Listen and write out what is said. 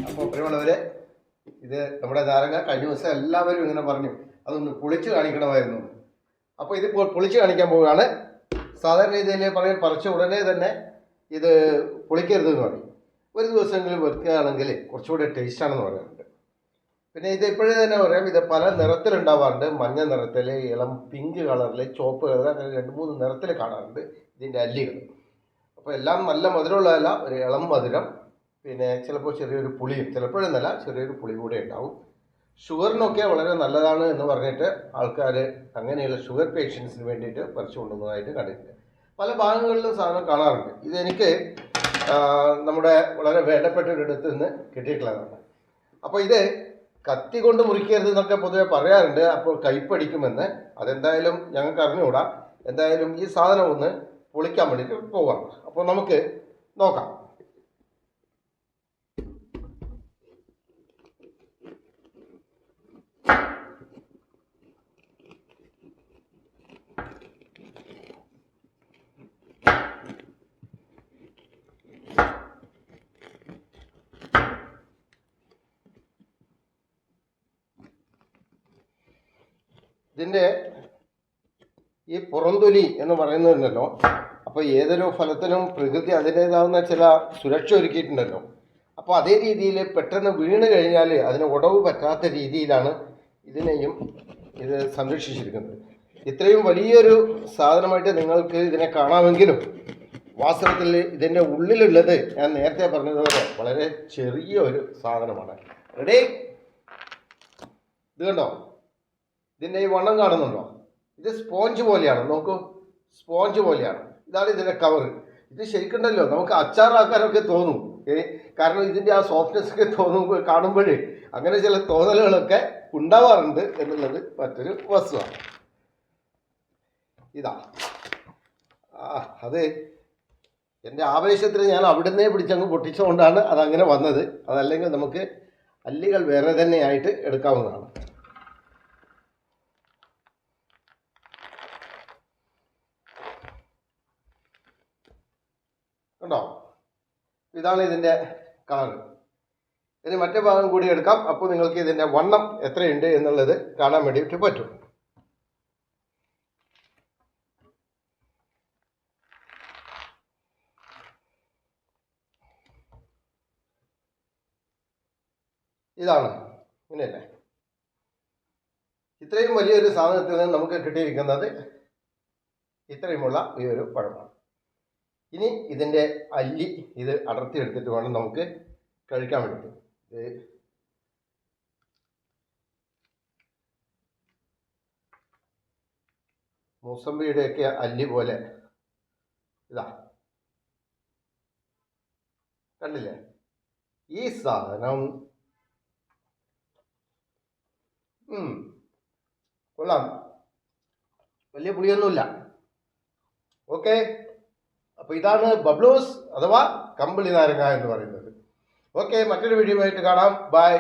അപ്പോൾ പ്രിയമുള്ളവരെ, ഇത് നമ്മുടെ നാരങ്ങ കഴിഞ്ഞ ദിവസം എല്ലാവരും ഇങ്ങനെ പറഞ്ഞു അതൊന്ന് പൊളിച്ച് കാണിക്കണമായിരുന്നു. അപ്പോൾ ഇത് പൊളിച്ച് കാണിക്കാൻ പോവുകയാണ്. സാധാരണ രീതിയിൽ പറയാൻ പറിച്ച ഉടനെ തന്നെ ഇത് പൊളിക്കരുതെന്ന് പറയും. ഒരു ദിവസമെങ്കിലും വെക്കുകയാണെങ്കിൽ കുറച്ചുകൂടെ ടേസ്റ്റാണെന്ന് പറയാറുണ്ട്. പിന്നെ ഇത് ഇപ്പോഴേ തന്നെ പറയാം, ഇത് പല നിറത്തിലുണ്ടാവാറുണ്ട്. മഞ്ഞ നിറത്തിൽ, ഇളം പിങ്ക് കളറിൽ, ചുവപ്പ് കളർ, അങ്ങനെ 2-3 നിറത്തിൽ കാണാറുണ്ട് ഇതിൻ്റെ അല്ലികൾ. അപ്പോൾ എല്ലാം നല്ല മധുരമുള്ളതല്ല, ഒരു ഇളം മധുരം, പിന്നെ ചിലപ്പോൾ ചെറിയൊരു പുളിയും, ചിലപ്പോഴൊന്നല്ല ചെറിയൊരു പുളി കൂടെ ഉണ്ടാവും. ഷുഗറിനൊക്കെ വളരെ നല്ലതാണ് എന്ന് പറഞ്ഞിട്ട് ആൾക്കാർ അങ്ങനെയുള്ള ഷുഗർ പേഷ്യൻസിന് വേണ്ടിയിട്ട് പറിച്ചു കൊണ്ടുവന്നതായിട്ട് കണ്ടിട്ടുണ്ട്. പല ഭാഗങ്ങളിലും സാധനം കാണാറുണ്ട്. ഇതെനിക്ക് നമ്മുടെ വളരെ വേണ്ടപ്പെട്ട ഒരിടത്ത് നിന്ന് കിട്ടിയിട്ടുള്ളതാണ്. അപ്പോൾ ഇത് കത്തി കൊണ്ട് മുറിക്കരുത് എന്നൊക്കെ പൊതുവെ പറയാറുണ്ട്, അപ്പോൾ കയ്പടിക്കുമെന്ന്. അതെന്തായാലും ഞങ്ങൾക്ക് അറിഞ്ഞുകൂടാ. എന്തായാലും ഈ സാധനം ഒന്ന് പൊളിക്കാൻ വേണ്ടിയിട്ട് പോകാം. അപ്പോൾ നമുക്ക് നോക്കാം. ഇതിൻ്റെ ഈ പുറംതൊലി എന്ന് പറയുന്നതുണ്ടല്ലോ, അപ്പോൾ ഏതൊരു ഫലത്തിനും പ്രകൃതി അതിൻ്റേതാവുന്ന ചില സുരക്ഷ ഒരുക്കിയിട്ടുണ്ടല്ലോ. അപ്പോൾ അതേ രീതിയിൽ പെട്ടെന്ന് വീണ് കഴിഞ്ഞാൽ അതിന് ഉടവ് പറ്റാത്ത രീതിയിലാണ് ഇതിനെയും ഇത് സംരക്ഷിച്ചിരിക്കുന്നത്. ഇത്രയും വലിയൊരു സാധനമായിട്ട് നിങ്ങൾക്ക് ഇതിനെ കാണാമെങ്കിലും വാസ്തവത്തിൽ ഇതിൻ്റെ ഉള്ളിലുള്ളത് ഞാൻ നേരത്തെ പറഞ്ഞതുപോലെ വളരെ ചെറിയ ഒരു സാധനമാണ്. റെഡി? ഇത് കണ്ടോ, ഇതിൻ്റെ ഈ വണ്ണം കാണുന്നുണ്ടോ? ഇത് സ്പോഞ്ച് പോലെയാണ്. നോക്കൂ, സ്പോഞ്ച് പോലെയാണ്. ഇതാണ് ഇതിൻ്റെ കവർ. ഇത് ശരിക്കുണ്ടല്ലോ നമുക്ക് അച്ചാറാക്കാനൊക്കെ തോന്നും. കാരണം ഇതിൻ്റെ ആ സോഫ്റ്റ്നെസ് ഒക്കെ കാണുമ്പോഴേ അങ്ങനെ ചില തോന്നലുകളൊക്കെ ഉണ്ടാവാറുണ്ട് എന്നുള്ളത് മറ്റൊരു വസ്തുവാണ്. ഇതാ അത് എൻ്റെ ആവേശത്തിന് ഞാൻ അവിടുന്നേ പിടിച്ചങ്ങ് പൊട്ടിച്ചുകൊണ്ടാണ് അതങ്ങനെ വന്നത്. അതല്ലെങ്കിൽ നമുക്ക് അല്ലികൾ വേറെ തന്നെയായിട്ട് എടുക്കാവുന്നതാണ്. കണ്ടോ, ഇതാണ് ഇതിൻ്റെ കളർ. ഇനി മറ്റേ ഭാഗം കൂടി എടുക്കാം. അപ്പോൾ നിങ്ങൾക്ക് ഇതിൻ്റെ വണ്ണം എത്രയുണ്ട് എന്നുള്ളത് കാണാൻ വേണ്ടിയിട്ട് പറ്റും. ഇതാണ്, ഇങ്ങനെയല്ലേ? ഇത്രയും വലിയൊരു സാധനത്തിൽ നിന്ന് നമുക്ക് കിട്ടിയിരിക്കുന്നത് ഇത്രയുമുള്ള ഈ ഒരു പഴമാണ്. ഇനി ഇതിൻ്റെ അല്ലി ഇത് അടർത്തിയെടുത്തിട്ട് വേണം നമുക്ക് കഴിക്കാൻ വേണ്ടിയിട്ട്. ഇത് മൂസമ്പിയുടെയൊക്കെ അല്ലി പോലെ ഇതാ, കണ്ടില്ലേ? ഈ സാധനം കൊള്ളാം, വലിയ പുളിയൊന്നുമില്ല. ഓക്കെ, അപ്പോൾ ഇതാണ് ബബ്ലൂസ് അഥവാ കമ്പിളി നാരങ്ങ എന്ന് പറയുന്നത്. ഓക്കെ, മറ്റൊരു വീഡിയോ ആയിട്ട് കാണാം. ബൈ.